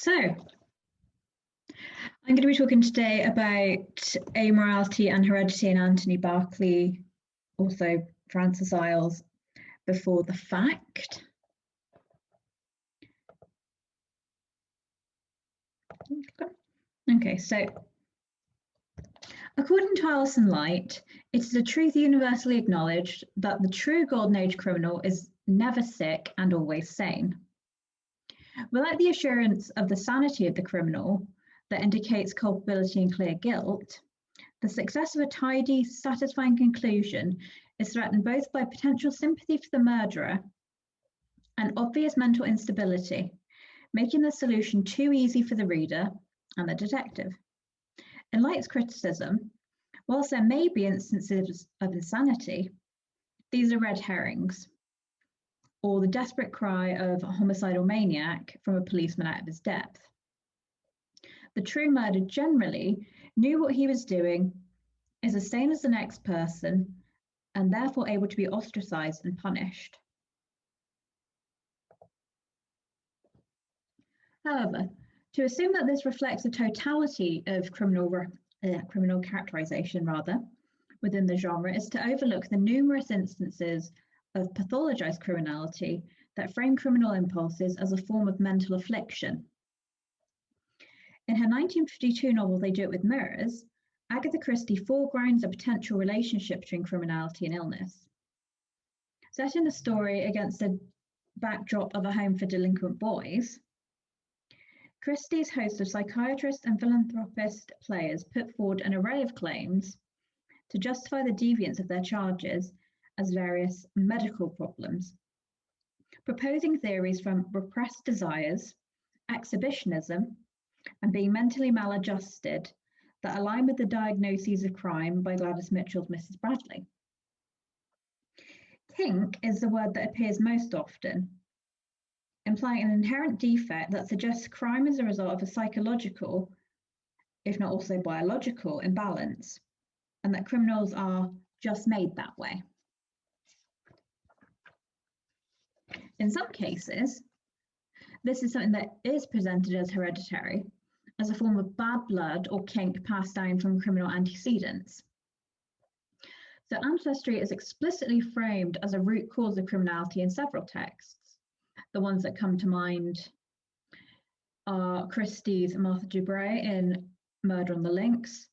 So, I'm going to be talking today about Amorality and Heredity in Anthony Berekley, also Francis Iles, Before the Fact. Okay, so according to Iles and Light, it is a truth universally acknowledged that the true Golden Age criminal is never sick and always sane. Without the assurance of the sanity of the criminal that indicates culpability and clear guilt, the success of a tidy, satisfying conclusion is threatened both by potential sympathy for the murderer and obvious mental instability, making the solution too easy for the reader and the detective. In Light's criticism, whilst there may be instances of insanity, these are red herrings, or the desperate cry of a homicidal maniac from a policeman out of his depth. The true murderer generally knew what he was doing, is as sane as the next person, and therefore able to be ostracized and punished. However, to assume that this reflects the totality of criminal characterization within the genre is to overlook the numerous instances of pathologized criminality that frame criminal impulses as a form of mental affliction. In her 1952 novel They Do It With Mirrors, Agatha Christie foregrounds a potential relationship between criminality and illness. Setting the story against the backdrop of a home for delinquent boys, Christie's host of psychiatrist and philanthropist players put forward an array of claims to justify the deviance of their charges as various medical problems, proposing theories from repressed desires, exhibitionism, and being mentally maladjusted that align with the diagnoses of crime by Gladys Mitchell's Mrs. Bradley. Kink is the word that appears most often, implying an inherent defect that suggests crime is a result of a psychological, if not also biological, imbalance, and that criminals are just made that way. In some cases, this is something that is presented as hereditary, as a form of bad blood or kink passed down from criminal antecedents. So ancestry is explicitly framed as a root cause of criminality in several texts. The ones that come to mind are Christie's Martha Dubray in Murder on the Links,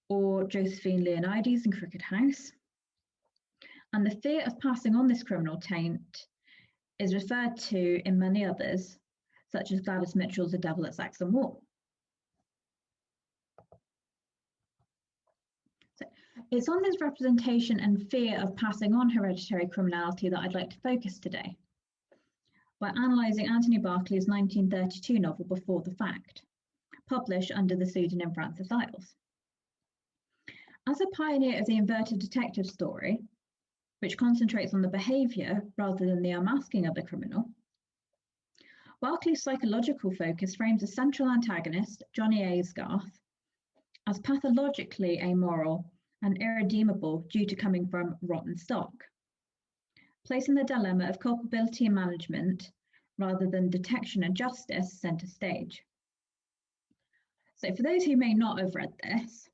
or Josephine Leonides in Crooked House. And the fear of passing on this criminal taint is referred to in many others, such as Gladys Mitchell's The Devil at Saxon Wall. So it's on this representation and fear of passing on hereditary criminality that I'd like to focus today, by analysing Anthony Berekley's 1932 novel Before the Fact, published under the pseudonym Francis Iles. As a pioneer of the inverted detective story, which concentrates on the behaviour rather than the unmasking of the criminal, Berekley's psychological focus frames a central antagonist, Johnny Aysgarth, as pathologically amoral and irredeemable due to coming from rotten stock, placing the dilemma of culpability and management rather than detection and justice centre stage. So for those who may not have read this,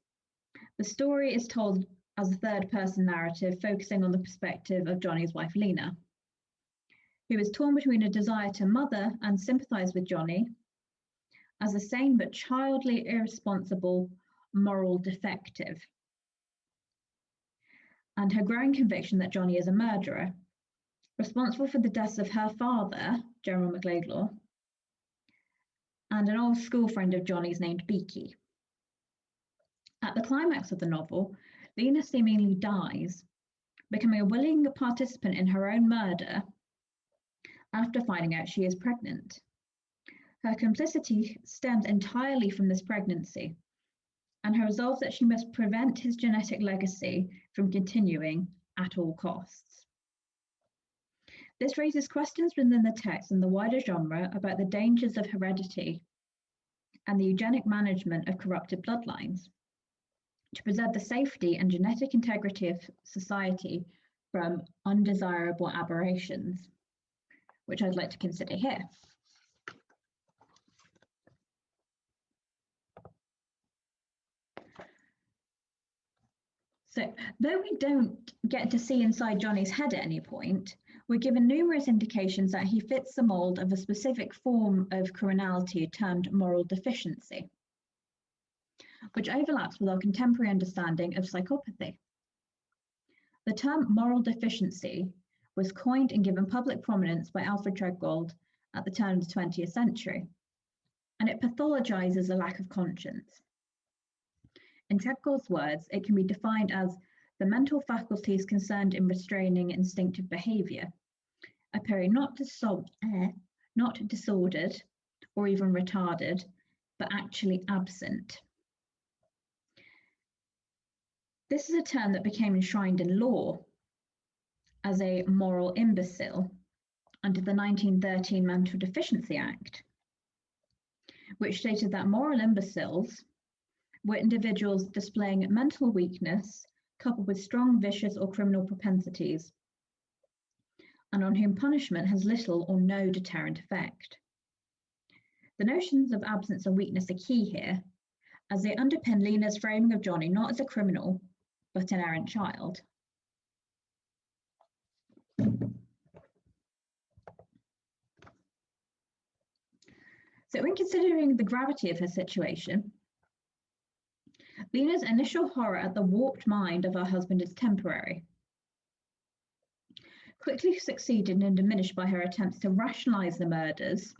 the story is told as a third-person narrative focusing on the perspective of Johnny's wife Lena, who is torn between a desire to mother and sympathise with Johnny as a sane but childly irresponsible moral defective, and her growing conviction that Johnny is a murderer, responsible for the deaths of her father, General McLeodlaw, and an old school friend of Johnny's named Beaky. At the climax of the novel, Lena seemingly dies, becoming a willing participant in her own murder after finding out she is pregnant. Her complicity stems entirely from this pregnancy and her resolve that she must prevent his genetic legacy from continuing at all costs. This raises questions within the text and the wider genre about the dangers of heredity and the eugenic management of corrupted bloodlines to preserve the safety and genetic integrity of society from undesirable aberrations, which I'd like to consider here. So, though we don't get to see inside Johnny's head at any point, we're given numerous indications that he fits the mould of a specific form of criminality termed moral deficiency, which overlaps with our contemporary understanding of psychopathy. The term moral deficiency was coined and given public prominence by Alfred Treadgold at the turn of the 20th century, and it pathologizes a lack of conscience. In Treadgold's words, it can be defined as the mental faculties concerned in restraining instinctive behaviour, appearing not disordered or even retarded, but actually absent. This is a term that became enshrined in law as a moral imbecile under the 1913 Mental Deficiency Act, which stated that moral imbeciles were individuals displaying mental weakness coupled with strong vicious or criminal propensities, and on whom punishment has little or no deterrent effect. The notions of absence and weakness are key here, as they underpin Lena's framing of Johnny not as a criminal, but an errant child. So when considering the gravity of her situation, Lena's initial horror at the warped mind of her husband is temporary, quickly succeeded and diminished by her attempts to rationalise the murders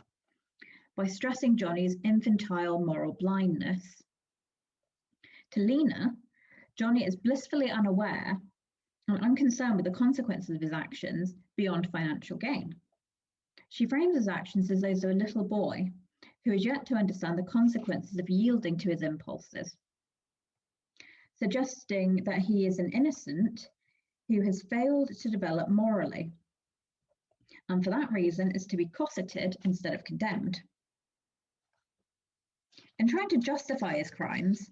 by stressing Johnny's infantile moral blindness. To Lena, Johnny is blissfully unaware and unconcerned with the consequences of his actions beyond financial gain. She frames his actions as those of a little boy who is yet to understand the consequences of yielding to his impulses, suggesting that he is an innocent who has failed to develop morally, and for that reason is to be cosseted instead of condemned. In trying to justify his crimes,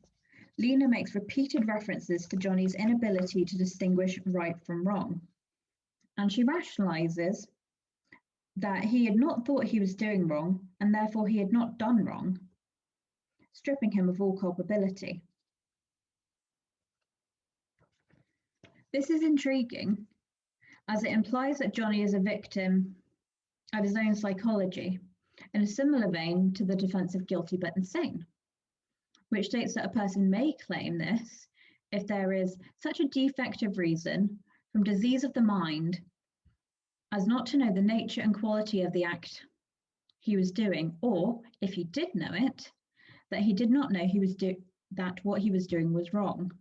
Lena makes repeated references to Johnny's inability to distinguish right from wrong, and she rationalizes that he had not thought he was doing wrong, and therefore he had not done wrong, stripping him of all culpability. This is intriguing, as it implies that Johnny is a victim of his own psychology, in a similar vein to the defense of guilty but insane, which states that a person may claim this if there is such a defect of reason from disease of the mind as not to know the nature and quality of the act he was doing, or if he did know it, that he did not know that what he was doing was wrong.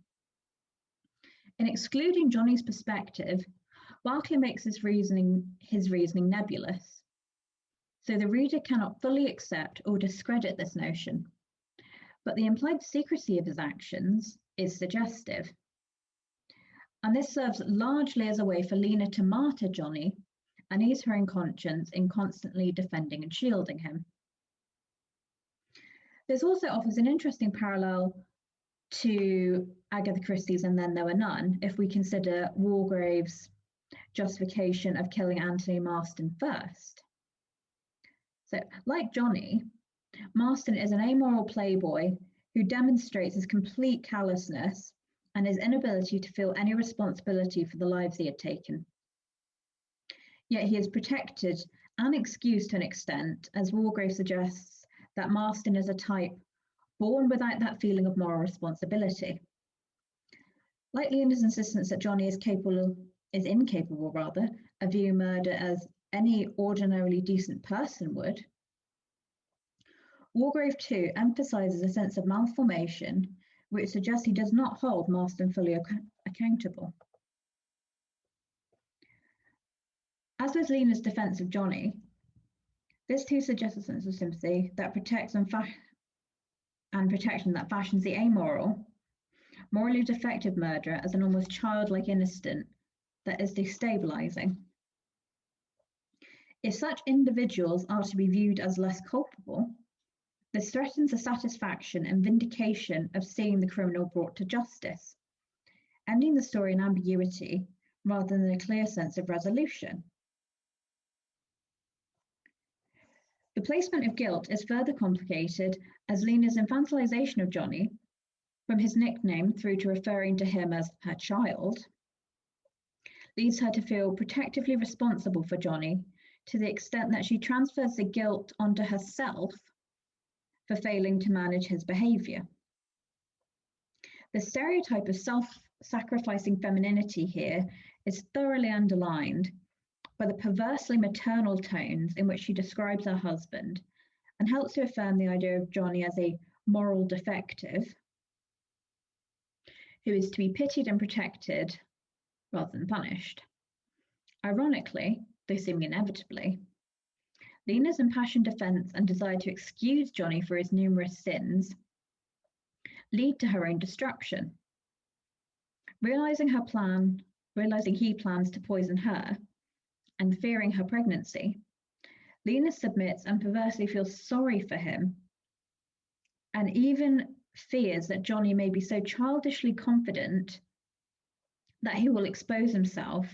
In excluding Johnny's perspective, Berekley makes his reasoning nebulous, so the reader cannot fully accept or discredit this notion, but the implied secrecy of his actions is suggestive. And this serves largely as a way for Lena to martyr Johnny and ease her own conscience in constantly defending and shielding him. This also offers an interesting parallel to Agatha Christie's And Then There Were None, if we consider Walgrave's justification of killing Anthony Marston first. So, like Johnny, Marston is an amoral playboy who demonstrates his complete callousness and his inability to feel any responsibility for the lives he had taken. Yet he is protected and excused to an extent, as Walgrave suggests that Marston is a type born without that feeling of moral responsibility. Like Lena's insistence that Johnny is incapable of viewing murder as any ordinarily decent person would, Walgrave too emphasises a sense of malformation which suggests he does not hold Marston fully accountable. As with Lena's defence of Johnny, this too suggests a sense of sympathy that protects and protection that fashions the amoral, morally defective murderer as an almost childlike innocent that is destabilising. If such individuals are to be viewed as less culpable, this threatens the satisfaction and vindication of seeing the criminal brought to justice, ending the story in ambiguity rather than a clear sense of resolution. The placement of guilt is further complicated as Lena's infantilization of Johnny from his nickname through to referring to him as her child, leads her to feel protectively responsible for Johnny to the extent that she transfers the guilt onto herself for failing to manage his behaviour. The stereotype of self-sacrificing femininity here is thoroughly underlined by the perversely maternal tones in which she describes her husband and helps to affirm the idea of Johnny as a moral defective who is to be pitied and protected rather than punished. Ironically, though seeming inevitably, Lena's impassioned defence and desire to excuse Johnny for his numerous sins lead to her own destruction. Realising he plans to poison her and fearing her pregnancy, Lena submits and perversely feels sorry for him and even fears that Johnny may be so childishly confident that he will expose himself.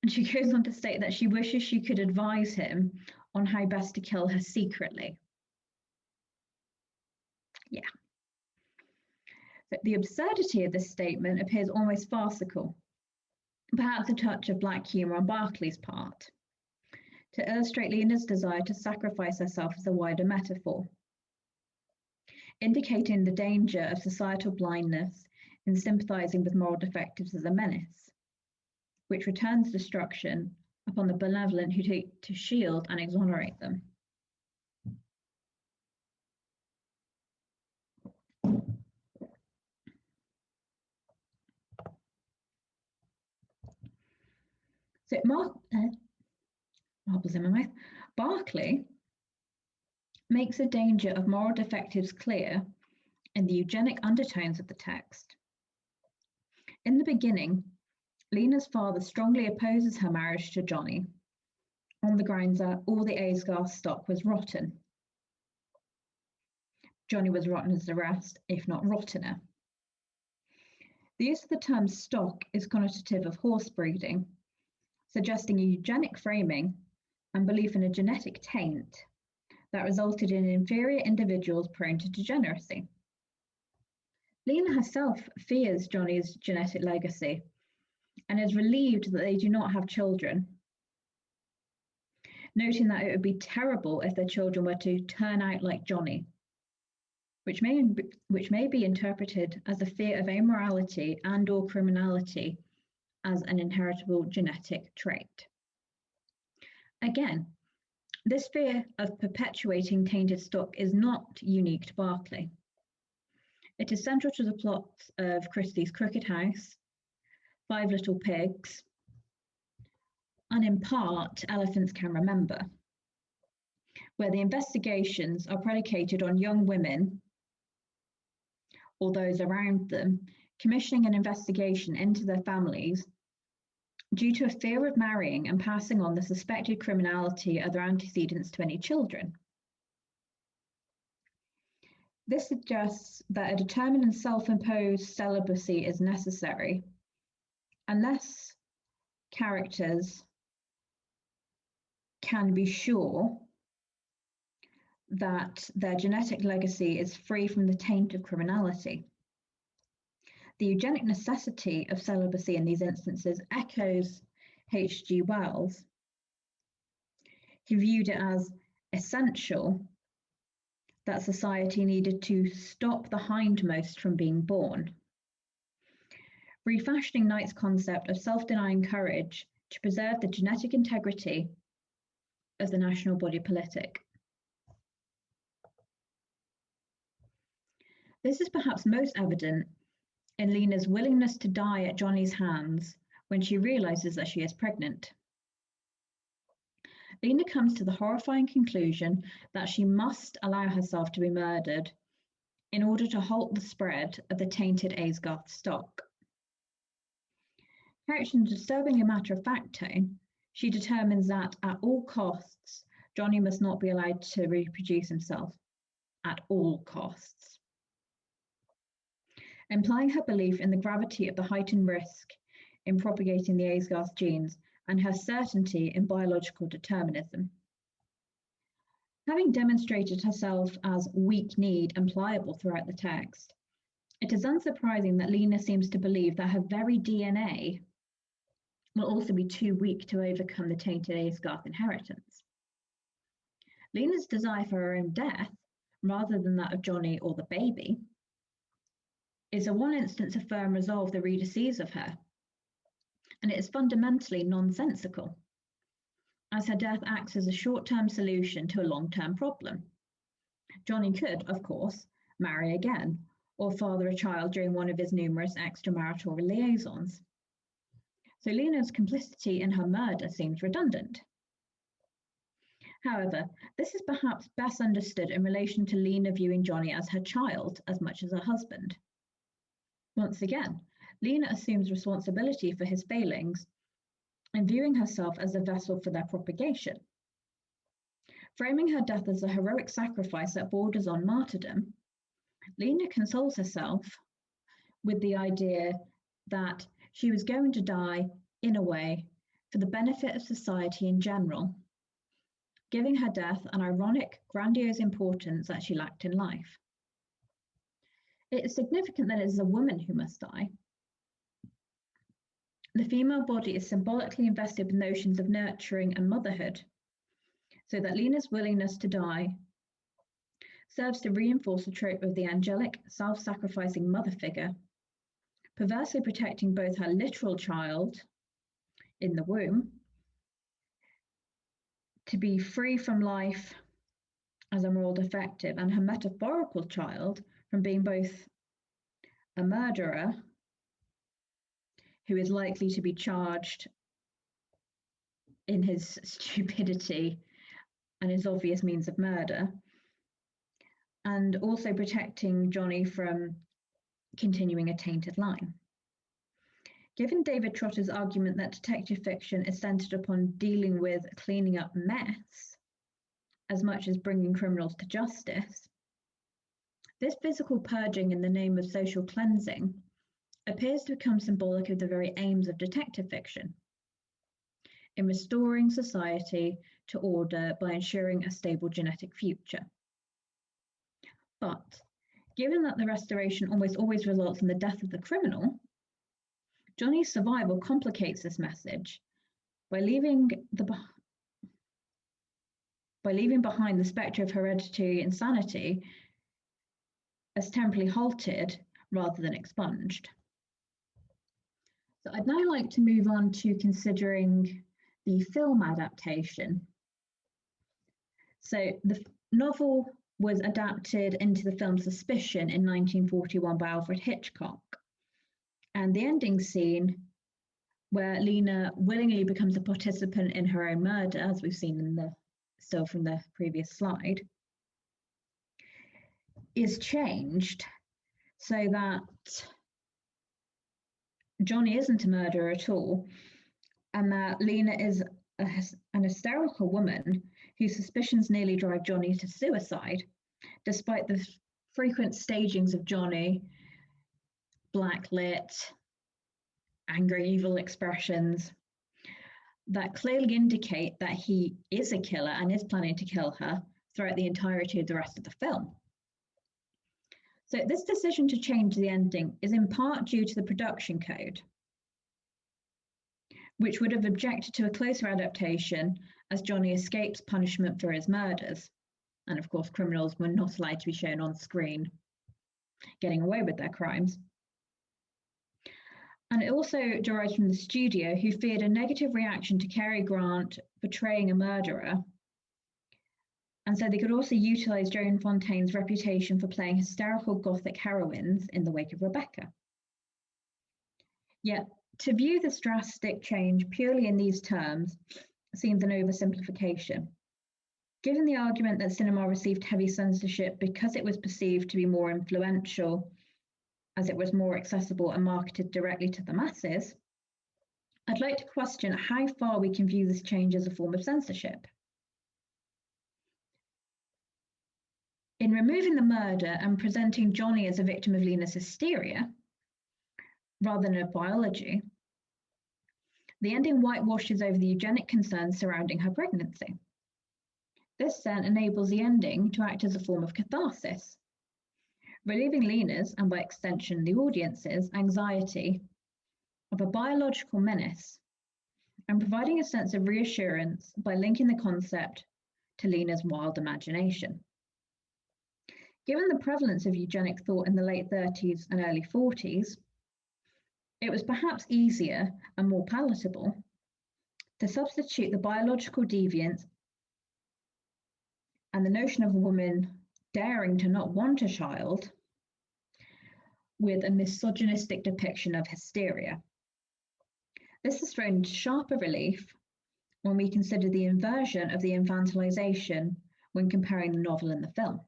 And she goes on to state that she wishes she could advise him on how best to kill her secretly. Yeah. But the absurdity of this statement appears almost farcical, perhaps a touch of black humour on Berekley's part, to illustrate Lena's desire to sacrifice herself as a wider metaphor, indicating the danger of societal blindness in sympathising with moral defectives as a menace, which returns destruction upon the benevolent who take to shield and exonerate them. So marbles in my mouth. Berekley makes the danger of moral defectives clear in the eugenic undertones of the text. In the beginning, Lena's father strongly opposes her marriage to Johnny on the grounds that all the Aesgarth stock was rotten. Johnny was rotten as the rest, if not rottener. The use of the term stock is connotative of horse breeding, suggesting a eugenic framing and belief in a genetic taint that resulted in inferior individuals prone to degeneracy. Lena herself fears Johnny's genetic legacy and is relieved that they do not have children, noting that it would be terrible if their children were to turn out like Johnny, which may be interpreted as a fear of amorality and/or criminality as an inheritable genetic trait. Again, this fear of perpetuating tainted stock is not unique to Berekley. It is central to the plots of Christie's Crooked House, Five Little Pigs, and in part, Elephants Can Remember, where the investigations are predicated on young women or those around them commissioning an investigation into their families due to a fear of marrying and passing on the suspected criminality of their antecedents to any children. This suggests that a determined and self-imposed celibacy is necessary unless characters can be sure that their genetic legacy is free from the taint of criminality. The eugenic necessity of celibacy in these instances echoes H.G. Wells. He viewed it as essential that society needed to stop the hindmost from being born, refashioning Knight's concept of self-denying courage to preserve the genetic integrity of the national body politic. This is perhaps most evident in Lena's willingness to die at Johnny's hands when she realises that she is pregnant. Lena comes to the horrifying conclusion that she must allow herself to be murdered in order to halt the spread of the tainted Aesgarth stock. Couched in a disturbingly matter-of-fact tone, she determines that at all costs, Johnny must not be allowed to reproduce himself. At all costs. Implying her belief in the gravity of the heightened risk in propagating the Aesgarth genes and her certainty in biological determinism. Having demonstrated herself as weak-kneed and pliable throughout the text, it is unsurprising that Lena seems to believe that her very DNA will also be too weak to overcome the tainted Aysgarth inheritance. Lena's desire for her own death, rather than that of Johnny or the baby, is a one instance of firm resolve the reader sees of her, and it is fundamentally nonsensical, as her death acts as a short-term solution to a long-term problem. Johnny could, of course, marry again, or father a child during one of his numerous extramarital liaisons. So Lena's complicity in her murder seems redundant. However, this is perhaps best understood in relation to Lena viewing Johnny as her child as much as her husband. Once again, Lena assumes responsibility for his failings and viewing herself as a vessel for their propagation. Framing her death as a heroic sacrifice that borders on martyrdom, Lena consoles herself with the idea that she was going to die, in a way, for the benefit of society in general, giving her death an ironic, grandiose importance that she lacked in life. It is significant that it is a woman who must die. The female body is symbolically invested with notions of nurturing and motherhood, so that Lena's willingness to die serves to reinforce the trope of the angelic, self-sacrificing mother figure, perversely protecting both her literal child in the womb to be free from life as a moral defective, and her metaphorical child from being both a murderer who is likely to be charged in his stupidity and his obvious means of murder, and also protecting Johnny from continuing a tainted line. Given David Trotter's argument that detective fiction is centered upon dealing with cleaning up mess as much as bringing criminals to justice, this physical purging in the name of social cleansing appears to become symbolic of the very aims of detective fiction, in restoring society to order by ensuring a stable genetic future. But given that the restoration almost always results in the death of the criminal, Johnny's survival complicates this message by leaving behind the spectre of hereditary insanity as temporarily halted rather than expunged. So I'd now like to move on to considering the film adaptation. So the novel was adapted into the film Suspicion in 1941 by Alfred Hitchcock. And the ending scene, where Lena willingly becomes a participant in her own murder, as we've seen in the still from the previous slide, is changed so that Johnny isn't a murderer at all, and that Lena is an hysterical woman whose suspicions nearly drive Johnny to suicide, despite the frequent stagings of Johnny, blacklit, angry, evil expressions that clearly indicate that he is a killer and is planning to kill her throughout the entirety of the rest of the film. So this decision to change the ending is in part due to the production code, which would have objected to a closer adaptation as Johnny escapes punishment for his murders. And of course, criminals were not allowed to be shown on screen getting away with their crimes. And it also derives from the studio, who feared a negative reaction to Cary Grant portraying a murderer. And so they could also utilize Joan Fontaine's reputation for playing hysterical Gothic heroines in the wake of Rebecca. Yet, to view this drastic change purely in these terms seems an oversimplification. Given the argument that cinema received heavy censorship because it was perceived to be more influential, as it was more accessible and marketed directly to the masses, I'd like to question how far we can view this change as a form of censorship. In removing the murder and presenting Johnny as a victim of Lena's hysteria, rather than of biology, the ending whitewashes over the eugenic concerns surrounding her pregnancy. This then enables the ending to act as a form of catharsis, relieving Lena's, and by extension the audience's, anxiety of a biological menace and providing a sense of reassurance by linking the concept to Lena's wild imagination. Given the prevalence of eugenic thought in the late 30s and early 40s, it was perhaps easier and more palatable to substitute the biological deviance and the notion of a woman daring to not want a child with a misogynistic depiction of hysteria. This is thrown into sharper relief when we consider the inversion of the infantilization when comparing the novel and the film.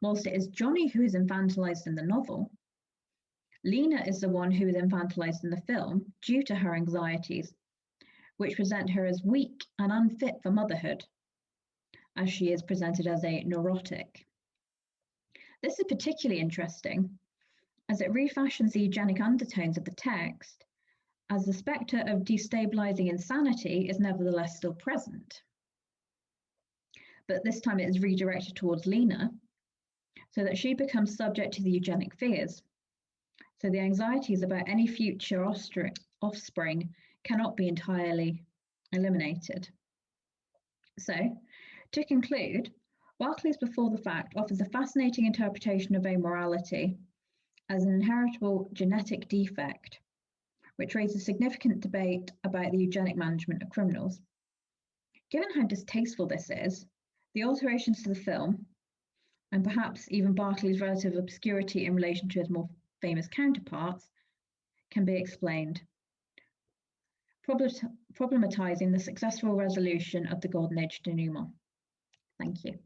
Whilst it is Johnny who is infantilized in the novel, Lena is the one who is infantilized in the film due to her anxieties, which present her as weak and unfit for motherhood, as she is presented as a neurotic. This is particularly interesting as it refashions the eugenic undertones of the text, as the spectre of destabilizing insanity is nevertheless still present. But this time it is redirected towards Lena, so that she becomes subject to the eugenic fears. So the anxieties about any future offspring cannot be entirely eliminated. So, to conclude, Berekley's Before the Fact offers a fascinating interpretation of amorality as an inheritable genetic defect, which raises significant debate about the eugenic management of criminals. Given how distasteful this is, the alterations to the film, and perhaps even Berekley's relative obscurity in relation to his more famous counterparts, can be explained, problematizing the successful resolution of the Golden Age denouement. Thank you.